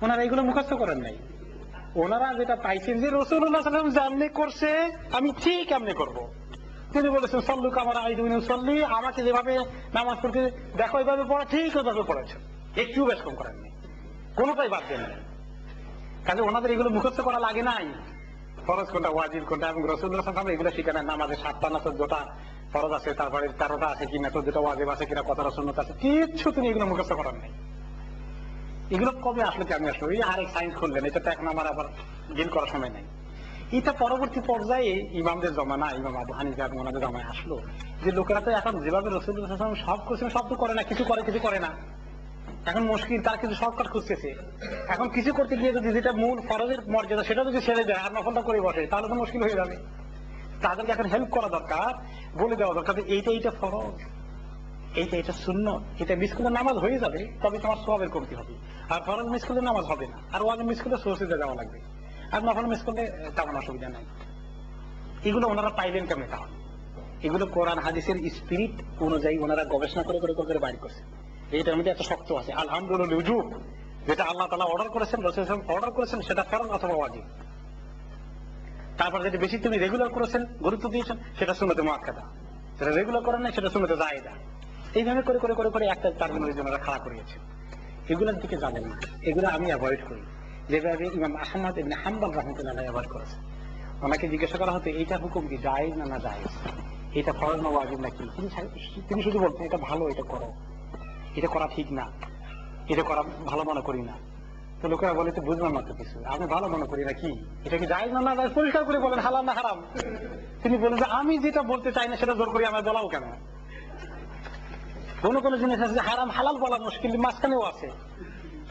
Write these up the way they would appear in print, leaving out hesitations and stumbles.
ওনারা এগুলো মুখস্থ করেন নাই। ওনারা যেটা পাইছেন যে রাসূলুল্লাহ সাল্লাল্লাহু আলাইহি ওয়াসাল্লাম যেমনি করছে আমি ঠিক এমনি করব। তিনি বলেছেন সল্লু কামা রাআইতুমুনি উসাল্লি, আমাকে যেভাবে নামাজ পড়তে দেখো এইভাবে পড়া, ঠিক ওইভাবে পড়েছেন, একটু বেশ কম করেন নাই, কোনোটাই বাদ দেন নাই। কাজে ওনাদের এগুলো মুখস্থ করা লাগে নাই, ফরজ কোনটা ওয়াজিব কোনটা, এবং রাসূলুল্লাহ সাল্লাল্লাহু আলাইহি ওয়াসাল্লাম এগুলো শিখান। নামাজে 7টা না 14টা ফরজ আছে, তারপরে 13টা আছে কিনা, 14টা ওয়াজিব আছে কিনা, কতটা সুন্নাত আছে, কিচ্ছু তিনি এগুলো মুখস্থ করেন নাই। এগুলো কবে আসলে কি আমি আসলো এই আরেক সায়েন্স খুললেন, এটা তো এখন আমার আবার ডিল করার সময় নাই। এটা পরবর্তী পর্যায়ে ইমামদের জমানা, ইমাম আবু হানিফা এবং ওনাদের জমায় আসলো যে লোকেরা তো এখন যেভাবে রাসূলুল্লাহ সাল্লাল্লাহু আলাইহি ওয়াসাল্লাম সব করছেন সব তো করে না, কিছু করে কিছু করে না। এখন মুশকিল, তার কিছু শর্টকাট খুঁজতেছে। এখন কিছু করতে গিয়ে যদি যেটা মূল ফরজের মর্যাদা সেটা যদি ছেড়ে দেয় আর নফলটা করে বসে, তাহলে তো মুশকিল হয়ে যাবে। তাদেরকে এখন হেল্প করা দরকার, বলে দেওয়া দরকার এইটা ফরজ, এইটা সুন্নাত, এটা মিস করলে নামাজ হয়ে যাবে, তবে তোমার সওয়াবের কমতি হবে। আর ফরজ মিস করলে নামাজ হবে না, আর ওয়াজিব মিস করলে সওয়াবে যাওয়া লাগবে, আর নফল মিস করলে তেমন অসুবিধা নাই। এগুলো ওনারা পাইলেন কেমনে? তাহলে এগুলো কোরআন হাদিসের স্পিরিট অনুযায়ী ওনারা গবেষণা করে করে করে বাইর করছে। এইটার মধ্যে এত শক্ত আছে আলহামদুলিল্লাহ উজুব, যেটা আল্লাহ তাআলা অর্ডার করেছেন, রাসূল সাল্লাল্লাহু আলাইহি ওয়াসাল্লাম অর্ডার করেছেন, সেটা ফরজ অথবা ওয়াজিব। তারপর যেটা বেশি তুমি রেগুলার করেছেন, গুরুত্ব দিয়েছেন, সেটা সুন্নতে মুআক্কাদা, যেটা রেগুলার করেন না সেটা সুন্নতে জায়েদা। এইভাবে করে করে করে করে একটা টার্মিনাল ওনারা খাড়া করিয়েছে। এগুলোর দিকে যাবেন না, এগুলো আমি অ্যাভয়েড করি, যেভাবে ইমাম আহমদ ইবনে হাম্বল রাহমাতুল্লাহ আলাইহি অ্যাভয়েড করেছেন। ওনাকে জিজ্ঞাসা করা হতো এইটা হুকুম কি, জায়েজ না না জায়েজ, এটা ফরজ না ওয়াজিব নাকি, তিনি শুধু বলতেন এটা ভালো, এটা করো, এটা করা ঠিক না, এটা করা ভালো মনে করি না। তো লোকেরা বলে তো বুঝলাম না তো কিছু, আমি ভালো মনে করি না, কি এটা কি জায়েজ না না জায়েজ, পরিষ্কার করে বলেন হালাল না হারাম। তিনি বলেন যে আমি যেটা বলতে চাই না সেটা জোর করে আমার বলাও কেন। কোনো জিনিস আছে যে হারাম হালাল বলা মুশকিল, মাঝখানেও আছে।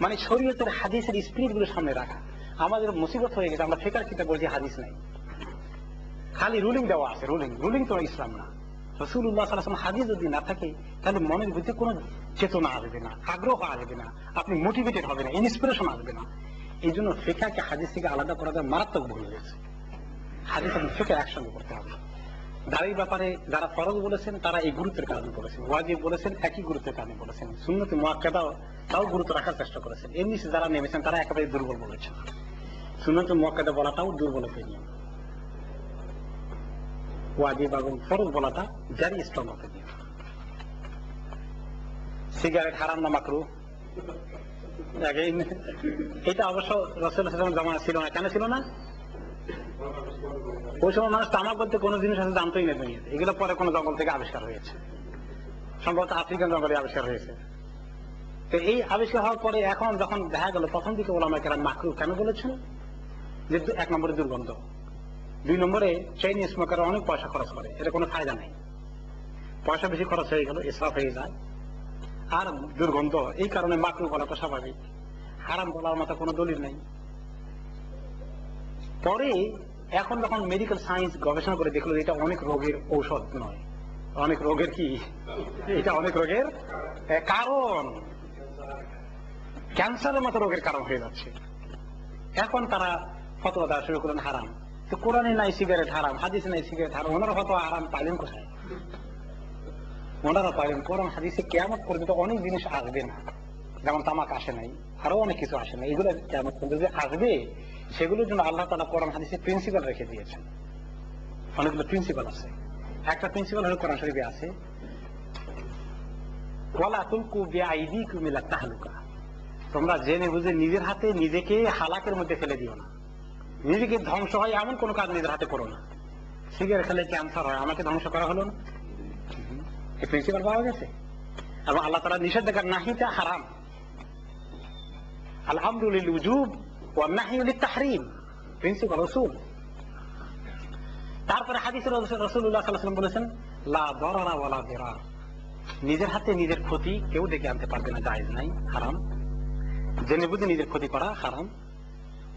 মানে শরীয়তের হাদিসের স্পিরিট গুলো সামনে রাখা। আমাদের মুসিবত হয়ে গেছে, আমরা ফিকার কিতাব বলছি, হাদিস নাই, খালি রুলিং দেওয়া আছে। রুলিং তো ইসলাম না। রাসূলুল্লাহ সাল্লাল্লাহু আলাইহি ওয়াসাল্লাম হাদিস যদি না থাকে, তাহলে মনের ভিতরে কোনো চেতনা আসবে না, আগ্রহ আসবে না, আপনি মোটিভেটেড হবে না, ইন্সপিরেশন আসবে না। এই জন্য ফিকাহকে হাদিস থেকে আলাদা করাটা মারাত্মক ভুল হয়েছে। হাদিস এবং ফিকাহ একসঙ্গে করতে হবে। দাড়ির ব্যাপারে যারা ফরজ বলেছেন তারা এই গুরুত্বের কারণে বলেছেন, ওয়াজিব বলেছেন একই গুরুত্বের কারণে বলেছেন, সুন্নতে মুআক্কাদাও তাও গুরুত্ব রাখার চেষ্টা করেছেন। এমনি যারা নেমেছেন তারা একেবারে দুর্বল বলেছেন। সুন্নতে মুআক্কাদা বলাটাও দুর্বলতা নিয়ে, ওয়াজিব এবং ফরজ বলাটা জারি স্ট্রং হতে নিয়ে। সিগারেট হারাম না মাকরুহ, এটা অবশ্য রাসূলুল্লাহ সাল্লাল্লাহু আলাইহি ওয়াসাল্লাম জামানা ছিল না। কেন ছিল না? ওই সময় মানুষ তামাক বলতে কোনো জিনিস আছে জানতোই না দুনিয়াতে। এগুলো পরে কোনো জঙ্গল থেকে আবিষ্কার হয়েছে, সম্ভবত আফ্রিকান জঙ্গলে আবিষ্কার হয়েছে। তো এই আবিষ্কার হওয়ার পরে এখন যখন দেখা গেল, প্রথম দিকে ওলামায়ে কেরাম মাকরুহ কেন বলেছেন? যে এক নম্বরে দুর্গন্ধ, 2 নম্বরে চেইন স্মোকার অনেক পয়সা খরচ করে, এটা কোনো ফায়দা নাই, পয়সা বেশি খরচ হয়ে গেল, ইসরাফ হয়ে যায়, আর দুর্গন্ধ, এই কারণে মাকরুহ বলা তো স্বাভাবিক, হারাম বলার মতো কোনো দলিল নেই। পরে এখন যখন মেডিকেল সায়েন্স গবেষণা করে দেখলো এটা অনেক রোগের ঔষধ নয়, অনেক রোগের কি, এটা অনেক রোগের কারণ, ক্যান্সারের মতো রোগের কারণ হয়ে যাচ্ছে। এখন তারা ফতোয়া দেওয়া শুরু করলেন হারাম। তো কোরআনে নাই সিগারেট হারাম, হাদিসে নাই সিগারেট হারাম, ওনারা ফতোয়া হারাম পাইলেন কোথায়? ওনারা পাইলেন কোরআন হাদিসে। কিয়ামত পর্যন্ত অনেক জিনিস আসবে না, যেমন তামাক আসে নাই, আরো অনেক কিছু আসে না, এগুলো কিয়ামত পর্যন্ত যে আসবে সেগুলোর জন্য আল্লাহ তাআলা কোরআন হাদিসে প্রিন্সিপাল রেখে দিয়েছেন। অনেকগুলো প্রিন্সিপাল আছে। একটা প্রিন্সিপাল হলো কোরআন শরীফে আছে, ওয়ালা তুলকু বিআইদিকুম ইলা তাহলুকা, তোমরা জেনে বুঝে নিজের হাতে নিজেকে হালাকের মধ্যে ফেলে দিও না, নিজেকে ধ্বংস হয় এমন কোন কাজ নিজের হাতে করো না। সিগারেট খেলে ক্যান্সার হয়, আমাকে ধ্বংস করা হলো না, এই প্রিন্সিপাল পাওয়া গেছে। এবং আল্লাহ তাআলা নিষেধাজ্ঞা নাহিটা হারাম, আলহামদুলিল উজুব ওয়া নাহয়ু লিত তাহরীম, প্রিন্সিপাল রাসূল। তারপরে হাদিসে রাসূলুল্লাহ সাল্লাল্লাহু আলাইহি ওয়াসাল্লাম বলেছেন লা দারারা ওয়ালা দিরার, নিজের হাতে নিজের ক্ষতি কেউ ডেকে আনতে পারবে না, জায়েজ নাই, হারাম। জেনে বুঝে নিজের ক্ষতি করা হারাম।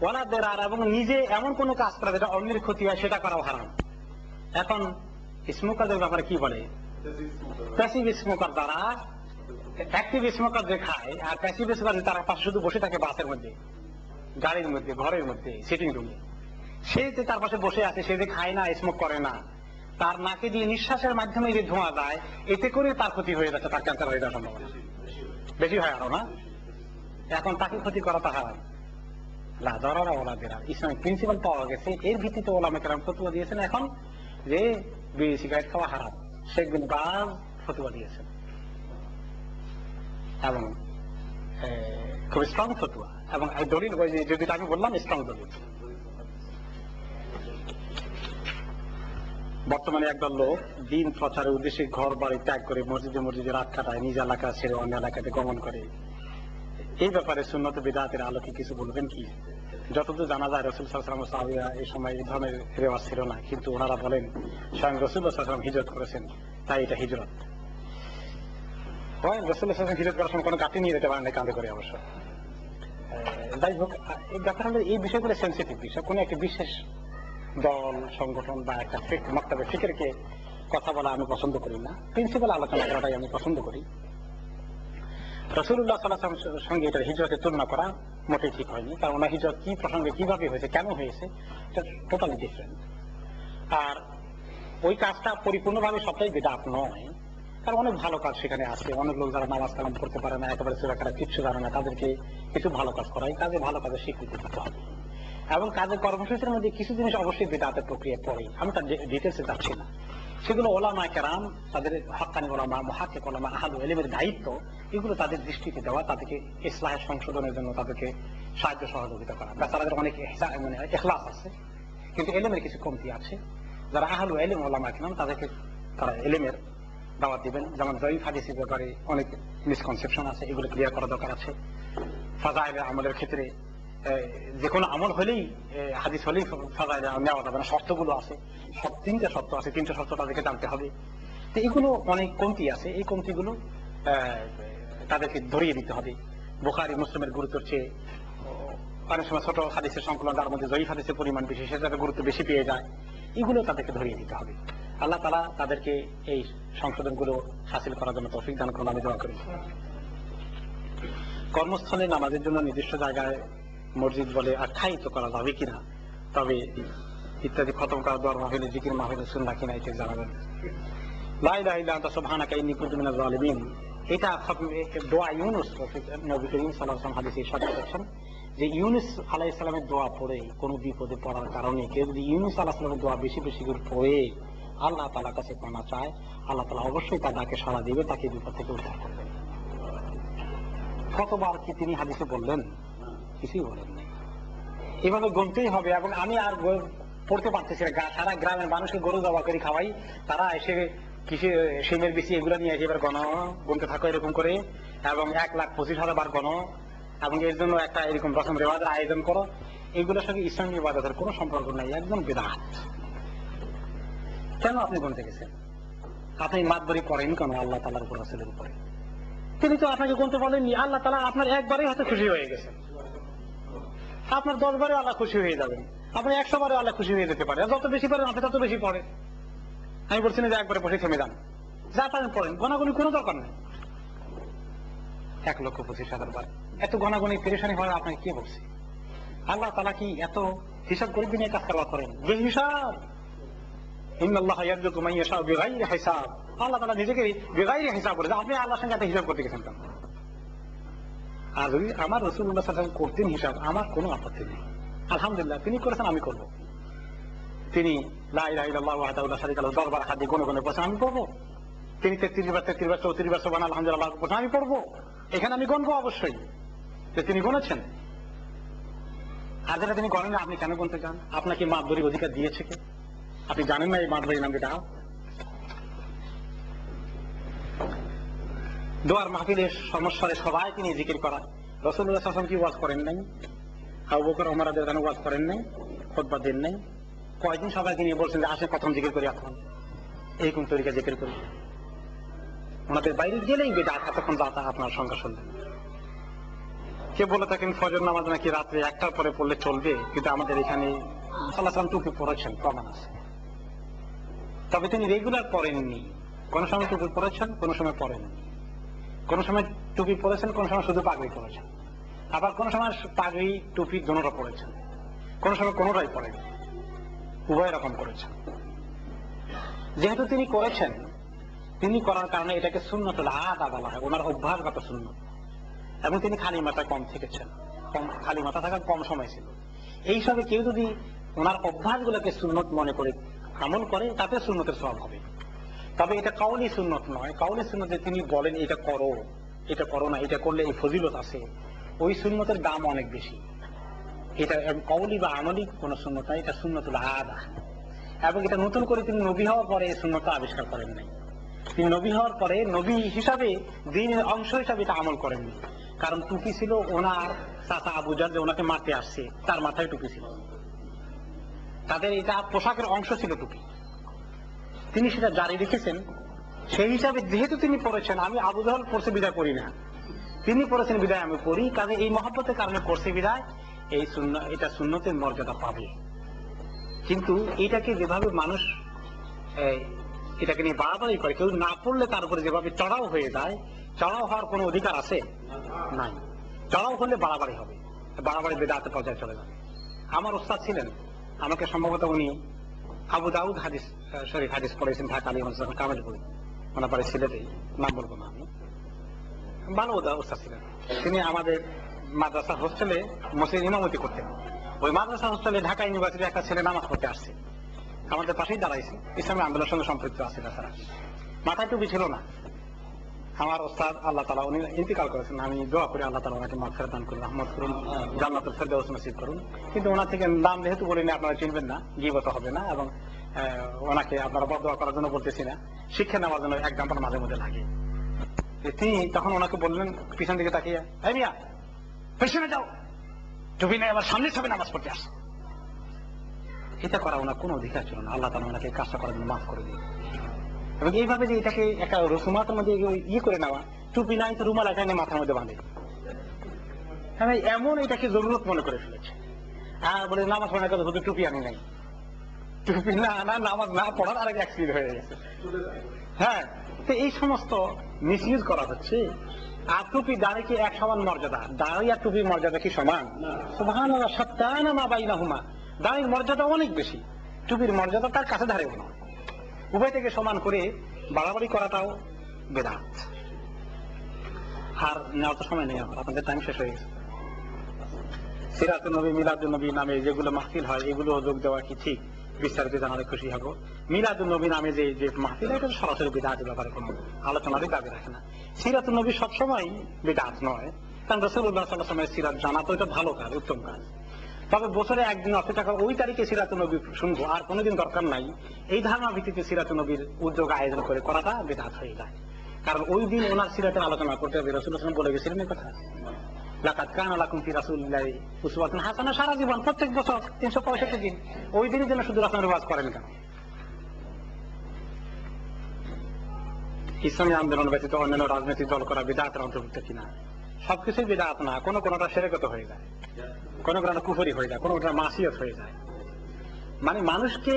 ওয়ালা দিরার, এবং নিজে এমন কোন কাজ করা যেটা অন্যের ক্ষতি হয় সেটা করাও হারাম। এখন স্মোকারদের ব্যাপারে কি বলে? প্যাসিভ স্মোকার দ্বারা অ্যাক্টিভ স্মোকার যে খায়, আর প্যাসিভ স্মোকার যে তার পাশে শুধু বসে থাকে বাসের মধ্যে, গাড়ির মধ্যে, ঘরের মধ্যে, সিটিং রুমে, সে যে তার পাশে বসে আছে, সে যে খায় না, স্মোক করে না, তার নাকে দিয়ে নিঃশ্বাসের মাধ্যমে যে ধোঁয়া যায়, এতে করে তার ক্ষতি হয়ে যাচ্ছে, তার ক্যান্সার হয়ে যাওয়ার সম্ভাবনা বেশি হয় আরো না। এখন তাকে ক্ষতি করা তা হারাম। লা দারারা ওয়ালা দিরার, ইসলামিক প্রিন্সিপাল পাওয়া গেছে, এর ভিত্তিতে ওলামা কেরাম ফতোয়া দিয়েছেন এখন যে বিড়ি সিগারেট খাওয়া হারাম। শেখ বিন বাজ ফতোয়া দিয়েছেন এবং খুব স্ট্রং ফতোয়া, এবং দলিল ওই যেটা আমি বললাম স্ট্রং দলিল। বর্তমানে একদল লোক দিন প্রচারের উদ্দেশ্যে ঘর বাড়ি ত্যাগ করে মসজিদে রাত কাটায়, নিজ এলাকা ছেড়ে অন্য এলাকাতে গমন করে। এই ব্যাপারে সুন্নত বিদআতের আলোকে কিছু বলবেন কি? যতদূর জানা যায় রাসূল সাল্লাল্লাহু আলাইহি ওয়াসাল্লাম সাহাবীরা এই সময় এই ধরনের রেওয়াজ ছিল না, কিন্তু ওনারা বলেন স্বয়ং রাসূল সাল্লাল্লাহু আলাইহি ওয়াসাল্লাম হিজরত করেছেন, তাই এটা হিজরত হয়। রাসূল সাল্লাল্লাহু আলাইহি ওয়াসাল্লাম হিজরত করার সময় কোনো কাটি নিয়ে যেতে পারেন না, কাঁধে করে অবশ্য। যাই হোক, এই ব্যাপার হলো এই বিষয়গুলো সেন্সিটিভ বিষয়। কোনো একটা বিশেষ দল সংগঠন বা একটা মক্তবে ফিকরকে কথা বলা আমি পছন্দ করি না, প্রিন্সিপাল আলোচনা করাটাই আমি পছন্দ করি। রাসূলুল্লাহ সাল্লাল্লাহু আলাইহি ওয়াসাল্লামের সঙ্গে এটা হিজরতের তুলনা করা মোটেই ঠিক হয়নি, কারণ ওনার হিজরত কি প্রসঙ্গে কিভাবে হয়েছে, কেন হয়েছে, এটা টোটালি ডিফারেন্ট। আর ওই কাজটা পরিপূর্ণভাবে সবটাই বিদআত নয়, কারণ অনেক ভালো কাজ সেখানে আছে। অনেক লোক যারা নামাজ কালাম করতে পারে না, একেবারে সূরা কারা কিচ্ছু জানে না, তাদেরকে কিছু ভালো কাজ করাই, কাজে ভালো কাজের স্বীকৃতি দিতে হবে। এবং কাজের কর্মসূচির মধ্যে কিছু জিনিস অবশ্যই বিদআতের প্রক্রিয়া পড়ে, আমি তার ডিটেলসে যাচ্ছি না। সেগুলো ওলামা কেরাম, তাদের হক্কানি ওলামা, মুহাক্কিক ওলামা, আহলুল ইলমের দায়িত্ব এগুলো তাদের দৃষ্টিতে দেওয়া, তাদেরকে ইসলাহের সংশোধনের জন্য তাদেরকে সাহায্য সহযোগিতা করা। বেচারাদের অনেক মানে ইখলাস আছে, কিন্তু ইলমের কিছু কমতি আছে। যারা আহলুল ইলম ওলামা কেরাম তাদেরকে তারা ইলমের দাওয়াত দিবেন। যেমন জয়ীফ হাদিসের ব্যাপারে অনেক মিসকনসেপশন আছে, এগুলো ক্লিয়ার করা দরকার আছে। ফাজাইলে আমলের ক্ষেত্রে যে কোনো আমল হলেই হাদিস হলেই ফাজাইলে নেওয়া যাবে না, শর্তগুলো আছে, তিনটা শর্ত আছে, তিনটা শর্ত তাদেরকে জানতে হবে। তো এগুলো অনেক কমতি আছে, এই কমতিগুলো তাদেরকে ধরিয়ে দিতে হবে। বুখারী মুসলিমের গুরুত্বের চেয়ে অনেক সময় ছোট হাদিসের সংকলন, তার মধ্যে জয়ীফ হাদিসের পরিমাণ বেশি, সেটাকে গুরুত্ব বেশি পেয়ে যায়, এগুলো তাদেরকে ধরিয়ে দিতে হবে। আল্লাহ তাআলা তাদেরকে এই সংশোধনগুলো হাসিল করার জন্য তৌফিক দান করুন, আমি দোয়া করি। কর্মস্থলে নামাজের জন্য নির্দিষ্ট জায়গায় মসজিদ বলে আখ্যায়িত করা যাবে কিনা, তবে ইত্যাদি খতম করা, দোয়ার মাহফিলে, জিকির মাহফিলে সুন্নাহ কিনা, এটা জানাবেন। লা ইলাহা ইল্লা আনতা সুবহানাকা ইন্নী কুনতু মিনাজ জালিমিন, এটা দোয়া ইউনুস, নবী করিম সাল্লাল্লাহু আলাইহি ওয়াসাল্লাম হাদিসে ইরশাদ করেছেন যে ইউনুস আলাইহিস সালামের দোয়া পড়ে কোনো বিপদে পড়ার কারণে কেউ যদি ইউনুস আলাইহিস সালামের দোয়া বেশি বেশি করে পড়ে আল্লাহ তাআলার কাছে পানা চায়, আল্লাহ তাআলা অবশ্যই তার ডাকে সাড়া দিবে, তাকে বিপদ থেকে উদ্ধার করবেন। কতবার কি তিনি হাদিসে বললেন? কিছুই বলেন নাই। এভাবে গুনতেই হবে। এবং আমি আর পড়তে পারতেছি না, সারা গ্রামের মানুষকে গরু জবাই করে খাওয়াই, তারা এসে কিসে সিমের বেশি এগুলো নিয়ে এসে এবার গুনতে থাকো এরকম করে, এবং 1,25,000 বার গণ, এবং এর জন্য একটা এরকম রকম রেওয়াজের আয়োজন করো। এগুলোর সঙ্গে ইসলামী ইবাদতের কোনো সম্পর্ক নাই, একদম বিদআত। কেন আপনি গুনতে গেছেন? আপনি মাতবরি করেন কেন আল্লাহ তাআলার উপর, রাসূলের উপরে? তিনি তো আপনাকে গুনতে বলেননি। আল্লাহ তাআলা আপনার একবারেই হয়তো খুশি হয়ে গেছেন, আপনার 10 বারে আল্লাহ খুশি হয়ে যাবেন, আপনি 100 বারে আল্লাহ খুশি হয়ে যেতে পারে। যত বেশি পারেন আপনি তত বেশি পড়েন। আমি বলছি না যে একবারে বসে থেমে যান, যা পারেন পড়েন, গণাগণি কোনো দরকার নেই। 1,25,000 বার এত গণাগণি পেরেশানি হয় আপনাকে কে বলছে? আল্লাহ তাআলা কি এত হিসাব করে দিনে কাজ করেন? যে হিসাব, ইন্নাল্লাহা ইয়ারযুকু মান ইয়াশাউ বিগাইরি হিসাব, আল্লাহ তাআলা নিজেকে বিগাইরি হিসাব বলেছেন। আপনি আল্লাহর সঙ্গে একটা হিসাব করতে গেছেন কেন? আর যদি আমার রাসূলুল্লাহ সাল্লাল্লাহু আলাইহি ওয়াসাল্লাম করতেন হিসাব, আমার কোনো আপত্তি নেই। আলহামদুলিল্লাহ, তিনি করেছেন, আমি করব। তিনি লা ইলাহা ইল্লাল্লাহু ওয়াহদাহু লা শারীকা লাহু 10 বার হাত দিয়ে গুনে গুনে পড়ছেন, আমি পড়বো। তিনি 33 বার 34 বার সুবহান আলহামদুলিল্লাহ পড়ছেন, আমি পড়বো। এখানে আমি গণবো অবশ্যই যে তিনি গণেছেন। আর যেটা তিনি গণেন, আপনি কেন গুনতে চান? আপনাকে মাতবরির অধিকার দিয়েছে কে? আপনি জানেন না এই মাতবরির নাম কি? দোয়ার মাহফিলের সমস্যায় সবাই তিনি জিকির করা। রাসূলুল্লাহ সাল্লাল্লাহু আলাইহি ওয়াসাল্লাম কি ওয়াজ করেন নাই? আবু বকর ওমর রাদিয়াল্লাহু আনহু ওয়াজ করেন নাই? খুতবা দেন নাই? কয়দিন সবাইকে নিয়ে বলছেন যে আসে প্রথম জিকির করি, এখন এইরকম তরিকা জিকির করি। ওনাদের বাইরে গেলেই বিদআত, এতক্ষণ যা তা আপনার সংখ্যা শুনলেন। কে বলে থাকেন ফজর নামাজ নাকি রাত্রে 1টার পরে পড়লে চলবে, কিন্তু আমাদের এখানে সাল্লাল্লাহু আলাইহি ওয়াসাল্লাম টুপি পরেছেন, প্রমাণ আছে। তবে তিনি রেগুলার পরেননি, কোন সময় টুপি পরেছেন, কোন সময় পরেননি। কোন সময় টুপি পরেছেন, কোন সময় শুধু পাগড়ি পরেছেন, আবার কোন সময় পাগড়ি টুপি দুটোটা পরেছেন, কোন সময় কোনোটাই পরেন, উভয় রকম করেছেন। যেহেতু তিনি করেছেন, তিনি করার কারণে এটাকে সুন্নতুল আদা বলা হয়, ওনার অভ্যাসগত সুন্নত। এবং তিনি খালি মাথায় কম থেকেছেন, কম, খালি মাথা থাকার কম সময় ছিল। এইসবে কেউ যদি ওনার অভ্যাসগুলোকে সুন্নত মনে করে আমল করে তাতে সুন্নতের সওয়াব হবে। তবে এটা কাউলি সুন্নত নয়। কাউলি সুন্নতে তিনি বলেন এটা করো, এটা করো না, এটা করলে এই ফজিলত আছে, ওই সুন্নতের দাম অনেক বেশি। এটা কাউলি বা আমলি কোন সুন্নত নয়, এটা সুন্নতুল আদা। এবং এটা নতুন করে তিনি নবী হওয়ার পরে এই সুন্নতটা আবিষ্কার করেন নাই। তিনি নবী হওয়ার পরে নবী হিসাবে দ্বীনের অংশ হিসাবে এটা আমল করেননি। কারণ টুপি ছিল ওনার চাচা আবু জাহল যে ওনাকে মারতে আসছে, তার মাথায় টুপি ছিল, তাদের এটা পোশাকের অংশ ছিল টুপি। তিনি সেটা জারি রেখেছেন। সেই হিসাবে যেহেতু তিনি পড়েছেন, আমি আবু জাহল পড়ছে বিদায় করি না, তিনি পড়েছেন বিদায় আমি পড়ি, কাজে এই মহব্বতের কারণে পড়ছে বিদায় এই এটা সুন্নতের মর্যাদা পাবে। কিন্তু এটাকে যেভাবে মানুষ এটাকে নিয়ে বাড়াবাড়ি করে, কেউ না পড়লে তার উপরে যেভাবে চড়াও হয়ে যায়, চড়াও হওয়ার কোনো অধিকার আছে নাই। চড়াও হলে বাড়াবাড়ি হবে, বাড়াবাড়ি বেদাতে পর্যায়ে চলে যাবে। আমার ওস্তাদ ছিলেন, আমাকে সম্ভবত উনি আবু দাউদ হাদিস শরীফ হাদিস পড়েছেন ঢাকা আলী মসজিদ কামেরপুরে, ওনার বাড়ি সিলেটেই, নাম বলবো না আমি। ভালো ওস্তাদ ছিলেন তিনি। আমাদের মাদ্রাসা হোস্টেলে মসজিদ ইমামতি করতেন। ওই মাদ্রাসা হোস্টেলে ঢাকা ইউনিভার্সিটির একটা ছেলে নামাজ পড়তে আসছে, আমাদের পাশেই দাঁড়াইছে, ইসলামী আন্দোলনের সঙ্গে সম্পৃক্ত আছে। তাছাড়া মাথায় টুপি ছিল না। আমার ওস্তাদ আল্লাহ তাআলা উনি ইন্তিকাল করেছেন, আমি দোয়া করি আল্লাহ তাআলা ওনাকে মাগফিরাত দান করুন, রহমত করুন, জান্নাতুল ফেরদাউস নসিব করুন। কিন্তু ওনার থেকে নাম যেহেতু বলিনি, আপনারা চিনবেন না, গীবত হবে না, এবং ওনাকে আপনারা বদদোয়া করার জন্য বলতেছি না, শিক্ষা নেওয়ার জন্য এক ঘন্টার মাঝে মধ্যে লাগে। তিনি তখন ওনাকে বললেন পিছন দিকে তাকিয়ে, এই মিয়া পেছনে যাও, টুপি নেই আবার সামনে ছবি নামাজ পড়তে আসে। এটা করা ওনার কোনো অধিকার ছিল না। আল্লাহ তাআলা ওনাকে কাজটা করার জন্য মাফ করে দিন। এবং এইভাবে যে এটাকে একটা রসুমাতের মধ্যে ইয়ে করে নেওয়া, টুপি নাই তো রুমাল এখানে মাথার মধ্যে বাঁধে, হ্যাঁ এমন এটাকে জরুরত মনে করে ফেলেছে। আর বলে নামাজ পড়ার কথা শুধু টুপি আনি নাই, টুপি না আনা নামাজ না পড়ার আরেক অ্যাক্সিড হয়ে গেছে। হ্যাঁ, তো এই সমস্ত মিসইউজ করা হচ্ছে। আর টুপি দাঁড়িয়ে কি এক সমান মর্যাদা? দাঁড়ি আর টুপির মর্যাদা কি সমান? সুবহানাল্লাহ, সাত্তানা মা বাইনাহুমা। দাঁড়ির মর্যাদা অনেক বেশি, টুপির মর্যাদা তার কাছে ধারেও না। উভয় থেকে সমান করে বাড়াবাড়ি করাটাও বেদাত। আর নেওয়ার তো সময় নেই, আপনাদের টাইম শেষ হয়ে গেছে। সিরাতুন নবী, মিলাদুন নবী নামে যেগুলো মাহফিল হয়, এগুলো যোগ দেওয়া কি ঠিক? বিস্তারিত জানালে খুশি হব। মিলাদুন নবী নামে যে মাহফিল, এটা সরাসরি বিদআতের ব্যাপারে কোনো আলোচনারই দাবি রাখে না। সিরাতুন নবী সবসময় বিদআত নয়, কারণ রাসূলুল্লাহ সাল্লাল্লাহু আলাইহি ওয়াসাল্লামের সিরাত জানা তো এটা ভালো কাজ, উত্তম কাজ। তবে বছরে একদিন অপেক্ষা করে ওই তারিখে সিরাতুন নবী শুনবো, আর কোনোদিন দরকার নাই, এই ধারণা ভিত্তিতে সিরাতুন নবীর উদ্যোগ আয়োজন করে করাটা বিদআত হয়ে যায়। কারণ ওই দিন ওনার সিরাতের আলোচনা করতে হবে। রাসূলুল্লাহ সাল্লাল্লাহু আলাইহি ওয়াসাল্লাম বলে গেছিলেন এই কথা, লাকাদ কানা লাকুম ফি রাসূলিল্লাহি উসওয়াতুন হাসানাহ, সারা জীবন প্রত্যেক বছর 365 দিন। ওই দিনের জন্য শুধু আপনারা ওয়াজ করেন কেন? ইসলামী আন্দোলন ব্যতীত অন্যান্য রাজনৈতিক দল করা বিদআতের অন্তর্ভুক্ত কিনা? সবকিছুই বিদআত না, কোনটা শিরকত হয়ে যায়, কোনটা কুফরি হয়ে যায়, কোনটা মাসিয়ত হয়ে যায়। মানে মানুষকে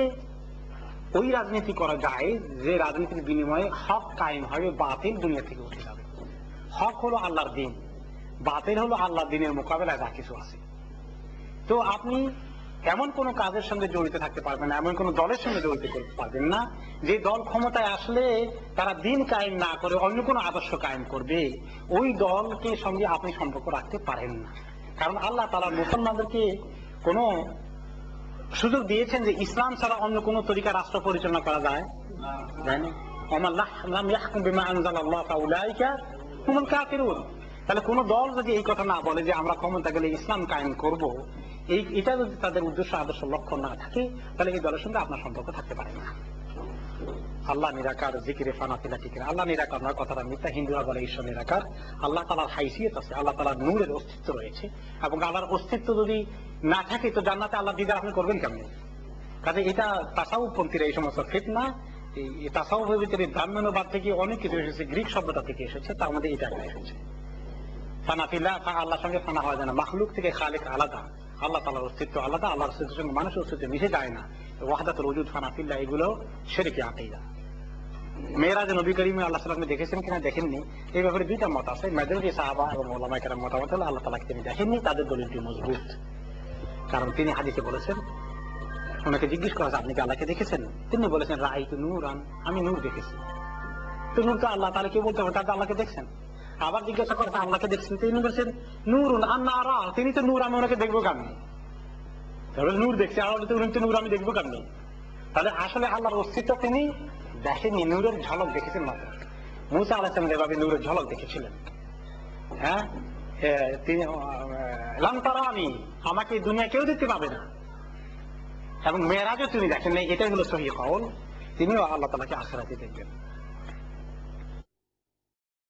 ওই রাজনীতি করা যায় যে রাজনীতির বিনিময়ে হক কায়েম হবে, বাতিল দুনিয়া থেকে উঠে যাবে। হক হলো আল্লাহর দ্বীন, বাতিল হলো আল্লাহর দ্বীনের মোকাবেলায় যা কিছু আছে। তো আপনি এমন কোন কাজের সঙ্গে জড়িত থাকতে পারবেন না, এমন কোন দলের সঙ্গে জড়িত করতে পারবেন না যে দল ক্ষমতায় আসলে তারা দ্বীন কায়েম না করে অন্য কোনো আদর্শ কায়েম করবে। ওই দলকে সঙ্গে আপনি সম্পর্ক রাখতে পারেন না। কারণ আল্লাহ তাআলা মুসলমানদেরকে কোন সুযোগ দিয়েছেন যে ইসলাম ছাড়া অন্য কোন তরিকা রাষ্ট্র পরিচালনা করা যায় না। তাহলে কোন দল যদি এই কথা না বলে যে আমরা ক্ষমতা গেলে ইসলাম কায়েম করব, এটা যদি তাদের উদ্দেশ্য আদর্শ লক্ষ্য না থাকে, তাহলে এই দলের সঙ্গে আপনার সম্পর্ক থাকতে পারে না। আল্লাহ নিরাকার, জিকিরে ফানা তিলা টিকির। আল্লাহ নিরাকার নয়, কথাটা মিথ্যা। হিন্দুরা বলে ঈশ্বর নিরাকার। আল্লাহ তাআলার হাইসিয়ত আছে, আল্লাহ তাআলার নূরের অস্তিত্ব রয়েছে, এবং আল্লাহর অস্তিত্ব যদি না থাকে তো জান্নাতে আল্লাহ দিদার আপনি করবেন কেমন? কাজে এটা তাসাউফপন্থীরা এই সমস্ত ফিতনা, এই তাসাউফের ভিতরে ব্রাহ্মণ্যবাদ থেকে অনেক কিছু এসেছে, গ্রিক শব্দটা থেকে এসেছে, তার মধ্যে এটা এসেছে। ফানা তিলা, আল্লাহর সঙ্গে ফানা হয় না। মাখলুক থেকে খালিক আলাদা, আল্লাহ তাআলার অস্তিত্ব আলাদা, আল্লাহর অস্তিত্বের সঙ্গে মানুষের অস্তিত্ব মিশে যায় না। ওয়াহদাতুল ওজুদ, ফানা তিল্লাহ, এগুলো শিরকি আকীদা। মেরাজে নবী করিম আল্লাহ সাল্লাল্লাহু দেখেছেন কিনা দেখেননি, এই ব্যাপারে দুইটা মত আছে। মেজরিটি সাহাবা এবং উলামায়ে কেরাম মতামত হলো আল্লাহ তাআলাকে তিনি দেখেননি, তাদের দলিলটি মজবুত। কারণ তিনি হাদিসে বলেছেন, ওনাকে জিজ্ঞেস করা আপনি কি আল্লাহকে দেখেছেন? তিনি বলেছেন রাআইতু নূরান, আমি নূর দেখেছি। তো নূর তো আল্লাহ তাআলা কে বলতে হবে, তাহলে আল্লাহকে দেখছেন। আবার জিজ্ঞাসা করছে আল্লাহকে দেখছেন? তিনি বলছেন নূরুন আন্না আরা, তিনি তো নূর, আমি ওনাকে দেখবো কেমনি? নূর দেখছি, আর উনি তো নূর, আমি দেখবো কেমনি? তাহলে আসলে আল্লাহর অস্তিত্ব তিনি দেখেননি, নূরের ঝলক দেখেছেন মাত্র। মুসা আলাইহিস সালাম যেভাবে নূরের ঝলক দেখেছিলেন, হ্যাঁ, তিনি লাম তারানি, আমাকে দুনিয়া কেউ দেখতে পাবে না, এবং মেরাজও তিনি দেখেন নাই, এটাই হলো সহিহ কওল। তিনিও আল্লাহ তাআলাকে আখিরাতে দেখবেন।